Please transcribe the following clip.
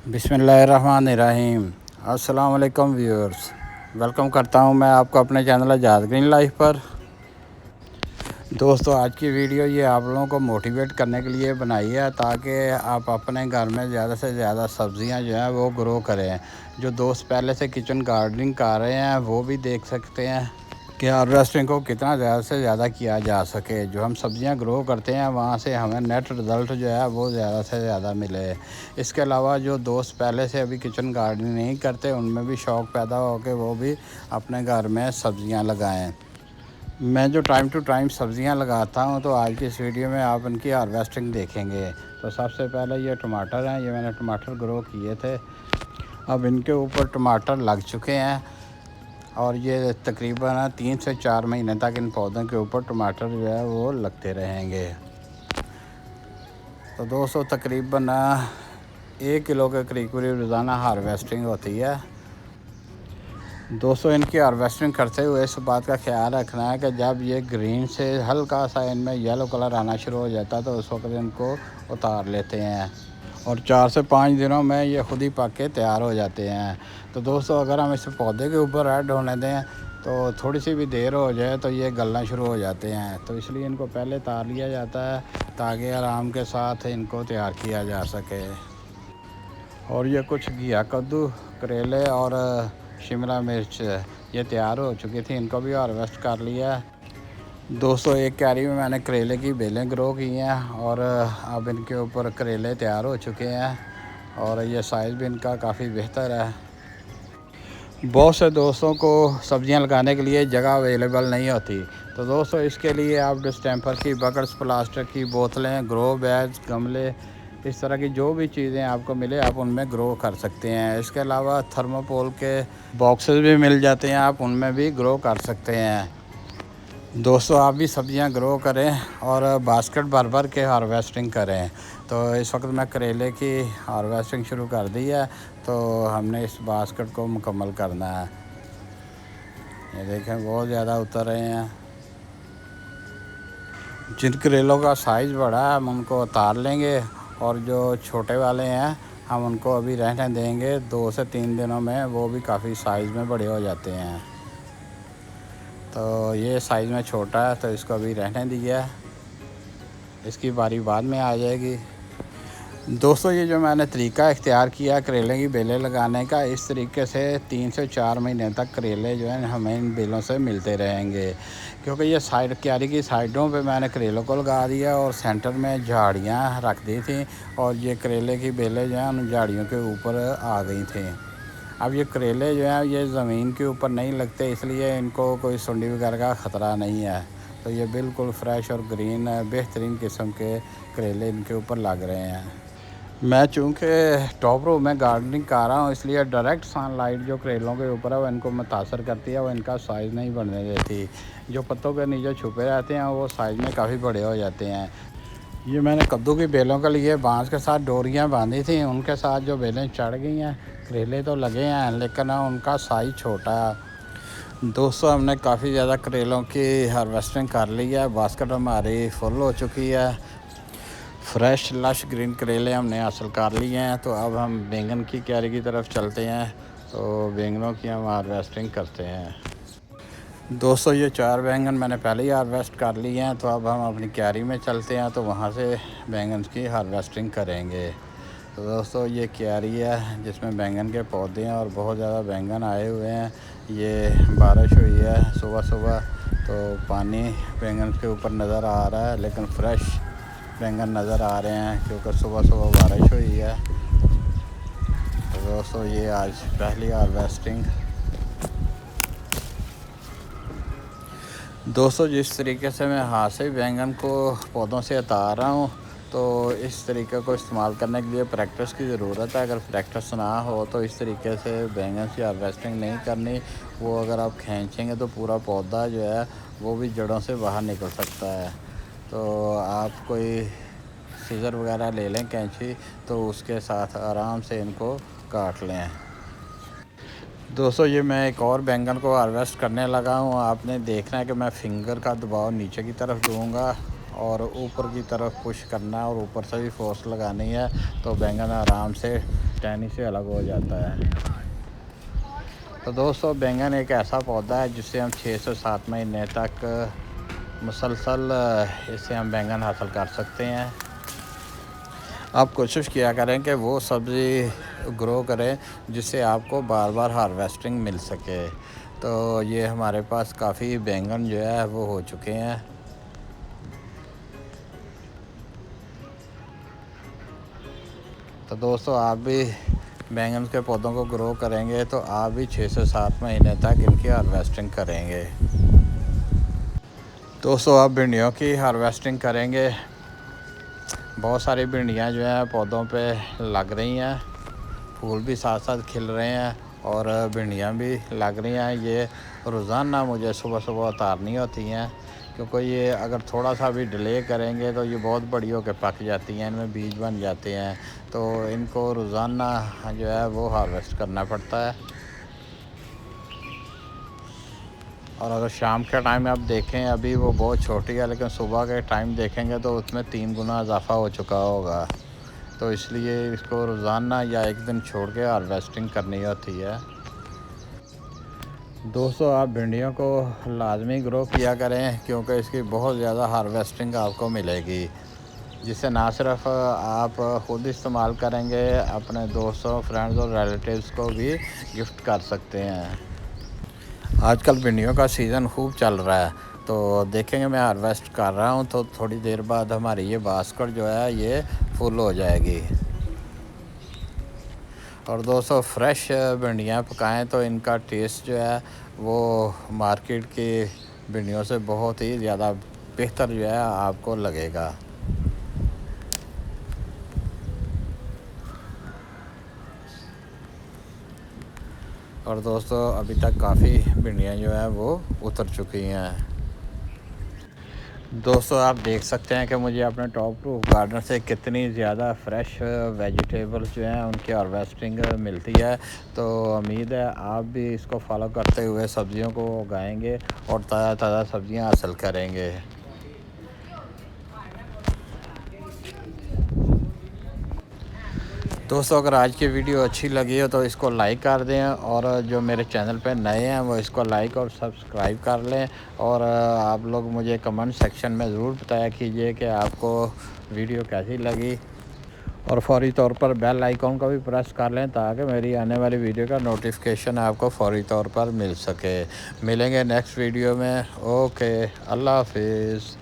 बिस्मिल्लाहिर्रहमानिर्रहीम। अस्सलाम वालेकुम व्यूअर्स, वेलकम करता हूं मैं आपको अपने चैनल आज़ाद ग्रीन लाइफ पर। दोस्तों, आज की वीडियो ये आप लोगों को मोटिवेट करने के लिए बनाई है ताकि आप अपने घर में ज़्यादा से ज़्यादा सब्ज़ियां जो हैं वो ग्रो करें। जो दोस्त पहले से किचन गार्डनिंग कर रहे हैं वो भी देख सकते हैं कि हार्वेस्टिंग को कितना ज़्यादा से ज़्यादा किया जा सके। जो हम सब्ज़ियां ग्रो करते हैं वहाँ से हमें नेट रिज़ल्ट जो है वो ज़्यादा से ज़्यादा मिले। इसके अलावा जो दोस्त पहले से अभी किचन गार्डनिंग नहीं करते उनमें भी शौक़ पैदा हो के वो भी अपने घर में सब्ज़ियां लगाएं। मैं जो टाइम टू टाइम सब्ज़ियां लगाता हूं तो आज की इस वीडियो में आप इनकी हार्वेस्टिंग देखेंगे। तो सबसे पहले ये टमाटर हैं, ये मैंने टमाटर ग्रो किए थे। अब इनके ऊपर टमाटर लग चुके हैं और ये तकरीबन 3 से 4 महीने तक इन पौधों के ऊपर टमाटर जो है वो लगते रहेंगे। तो दोस्तों, तकरीबन 1 किलो के करीब रोज़ाना हार्वेस्टिंग होती है। दोस्तों, इनकी हार्वेस्टिंग करते हुए इस बात का ख्याल रखना है कि जब ये ग्रीन से हल्का सा इनमें येलो कलर आना शुरू हो जाता है तो उस वक्त इनको उतार लेते हैं और 4 से 5 दिनों में ये खुद ही पक के तैयार हो जाते हैं। तो दोस्तों, अगर हम इस पौधे के ऊपर रेड होने दें तो थोड़ी सी भी देर हो जाए तो ये गलना शुरू हो जाते हैं। तो इसलिए इनको पहले उतार लिया जाता है ताकि आराम के साथ इनको तैयार किया जा सके। और ये कुछ घिया कद्दू, करेले और शिमला मिर्च ये तैयार हो चुकी थी, इनको भी हार्वेस्ट कर लिया। दोस्तों, एक क्यारी में मैंने करेले की बेलें ग्रो की हैं और अब इनके ऊपर करेले तैयार हो चुके हैं और ये साइज़ भी इनका काफ़ी बेहतर है। बहुत से दोस्तों को सब्जियां लगाने के लिए जगह अवेलेबल नहीं होती, तो दोस्तों इसके लिए आप डिस्टेंपर की बकेट्स, प्लास्टिक की बोतलें, ग्रो बैग्स, गमले, इस तरह की जो भी चीज़ें आपको मिले आप उनमें ग्रो कर सकते हैं। इसके अलावा थर्माकोल के बॉक्सेस भी मिल जाते हैं, आप उनमें भी ग्रो कर सकते हैं। दोस्तों, आप भी सब्जियां ग्रो करें और बास्केट भर भर के हार्वेस्टिंग करें। तो इस वक्त मैं करेले की हार्वेस्टिंग शुरू कर दी है, तो हमने इस बास्केट को मुकम्मल करना है। ये देखें, बहुत ज़्यादा उतर रहे हैं। जिन करेलों का साइज़ बड़ा है हम उनको उतार लेंगे और जो छोटे वाले हैं हम उनको अभी रहने देंगे। 2 से 3 दिनों में वो भी काफ़ी साइज़ में बड़े हो जाते हैं। तो ये साइज़ में छोटा है तो इसको अभी रहने दिया, इसकी बारी बाद में आ जाएगी। दोस्तों, ये जो मैंने तरीका इख्तियार किया करेले की बेलें लगाने का, इस तरीके से 3 से 4 महीने तक करेले जो हैं हमें इन बेलों से मिलते रहेंगे। क्योंकि ये साइड क्यारी की साइडों पे मैंने करेलों को लगा दिया और सेंटर में झाड़ियाँ रख दी थी और ये करेले की बेलें जो हैं उन झाड़ियों के ऊपर आ गई थी। अब ये करेले जो हैं ये ज़मीन के ऊपर नहीं लगते, इसलिए इनको कोई सुंडी वगैरह का ख़तरा नहीं है। तो ये बिल्कुल फ्रेश और ग्रीन बेहतरीन किस्म के करेले इनके ऊपर लग रहे हैं। मैं चूँकि टॉप रो में गार्डनिंग कर रहा हूँ, इसलिए डायरेक्ट सनलाइट जो करेलों के ऊपर है वो इनको मुतासर करती है, वो इनका साइज़ नहीं बढ़ने देती। जो पत्तों के नीचे छुपे रहते हैं वो साइज़ में काफ़ी बड़े हो जाते हैं। ये मैंने कद्दू की बेलों के लिए बांस के साथ डोरियाँ बांधी थी, उनके साथ जो बेलें चढ़ गई हैं। करेले तो लगे हैं लेकिन उनका साइज़ छोटा है। दोस्तों, हमने काफ़ी ज़्यादा करेलों की हार्वेस्टिंग कर ली है, बास्केट हमारी फुल हो चुकी है। फ्रेश लश ग्रीन करेले हमने हासिल कर लिए हैं। तो अब हम बैंगन की क्यारी की तरफ चलते हैं, तो बैंगनों की हम हार्वेस्टिंग करते हैं। दोस्तों, ये 4 बैंगन मैंने पहले ही हार्वेस्ट कर लिए हैं, तो अब हम अपनी क्यारी में चलते हैं तो वहाँ से बैंगन की हार्वेस्टिंग करेंगे। तो दोस्तों, ये क्यारी है जिसमें बैंगन के पौधे हैं और बहुत ज़्यादा बैंगन आए हुए हैं। ये बारिश हुई है सुबह सुबह, तो पानी बैंगन के ऊपर नज़र आ रहा है, लेकिन फ्रेश बैंगन नज़र आ रहे हैं क्योंकि सुबह सुबह बारिश हुई है। तो दोस्तों, ये आज पहली हार्वेस्टिंग। दोस्तों, जिस तरीके से मैं हाथ से बैंगन को पौधों से उतार रहा हूँ, तो इस तरीके को इस्तेमाल करने के लिए प्रैक्टिस की ज़रूरत है। अगर प्रैक्टिस ना हो तो इस तरीके से बैंगन की हार्वेस्टिंग नहीं करनी। वो अगर आप खींचेंगे तो पूरा पौधा जो है वो भी जड़ों से बाहर निकल सकता है। तो आप कोई सीज़र वगैरह ले लें, कैंची, तो उसके साथ आराम से इनको काट लें। दोस्तों, ये मैं एक और बैंगन को हार्वेस्ट करने लगा हूँ। आपने देखना है कि मैं फिंगर का दबाव नीचे की तरफ दूंगा और ऊपर की तरफ पुश करना है और ऊपर से भी फोर्स लगानी है, तो बैंगन आराम से टहनी से अलग हो जाता है। तो दोस्तों बैंगन एक ऐसा पौधा है जिससे हम 6 से 7 महीने तक मुसलसल इससे हम बैंगन हासिल कर सकते हैं। आप कोशिश किया करें कि वो सब्ज़ी ग्रो करें जिससे आपको बार बार हार्वेस्टिंग मिल सके। तो ये हमारे पास काफ़ी बैंगन जो है वो हो चुके हैं। तो दोस्तों आप भी बैंगन के पौधों को ग्रो करेंगे तो आप भी 6 से 7 महीने तक इनकी हार्वेस्टिंग करेंगे। दोस्तों आप भिंडियों की हार्वेस्टिंग करेंगे। बहुत सारी भिंडियाँ जो हैं पौधों पे लग रही हैं, फूल भी साथ साथ खिल रहे हैं और भिंडियाँ भी लग रही हैं। ये रोज़ाना मुझे सुबह सुबह उतारनी होती हैं, क्योंकि ये अगर थोड़ा सा भी डिले करेंगे तो ये बहुत बड़ी होकर पक जाती हैं, इनमें बीज बन जाते हैं। तो इनको रोज़ाना जो है वो हार्वेस्ट करना पड़ता है। और अगर शाम के टाइम आप देखें अभी वो बहुत छोटी है, लेकिन सुबह के टाइम देखेंगे तो उसमें 3 गुना इजाफा हो चुका होगा। तो इसलिए इसको रोज़ाना या एक दिन छोड़ के हार्वेस्टिंग करनी होती है। दोस्तों आप भिंडियों को लाजमी ग्रो किया करें, क्योंकि इसकी बहुत ज़्यादा हार्वेस्टिंग आपको मिलेगी, जिससे ना सिर्फ आप ख़ुद इस्तेमाल करेंगे, अपने दोस्तों, फ्रेंड्स और रिलेटिव्स को भी गिफ्ट कर सकते हैं। आजकल भिंडियों का सीज़न खूब चल रहा है। तो देखेंगे मैं हार्वेस्ट कर रहा हूँ तो थोड़ी देर बाद हमारी ये बास्केट जो है ये फुल हो जाएगी। और दोस्तों फ्रेश भिंडियाँ पकाएं तो इनका टेस्ट जो है वो मार्केट की भिंडियों से बहुत ही ज़्यादा बेहतर जो है आपको लगेगा। और दोस्तों अभी तक काफ़ी भिंडियाँ जो है वो उतर चुकी हैं। दोस्तों आप देख सकते हैं कि मुझे अपने टॉप रूफ गार्डन से कितनी ज़्यादा फ्रेश वेजिटेबल्स जो हैं उनकी हार्वेस्टिंग मिलती है। तो उम्मीद है आप भी इसको फॉलो करते हुए सब्ज़ियों को उगाएंगे और ताज़ा ताज़ा सब्ज़ियां हासिल करेंगे। दोस्तों अगर आज की वीडियो अच्छी लगी हो तो इसको लाइक कर दें, और जो मेरे चैनल पे नए हैं वो इसको लाइक और सब्सक्राइब कर लें। और आप लोग मुझे कमेंट सेक्शन में ज़रूर बताया कीजिए कि आपको वीडियो कैसी लगी, और फौरी तौर पर बेल आइकॉन को भी प्रेस कर लें ताकि मेरी आने वाली वीडियो का नोटिफिकेशन आपको फौरी तौर पर मिल सके। मिलेंगे नेक्स्ट वीडियो में। ओके, अल्लाह हाफिज़।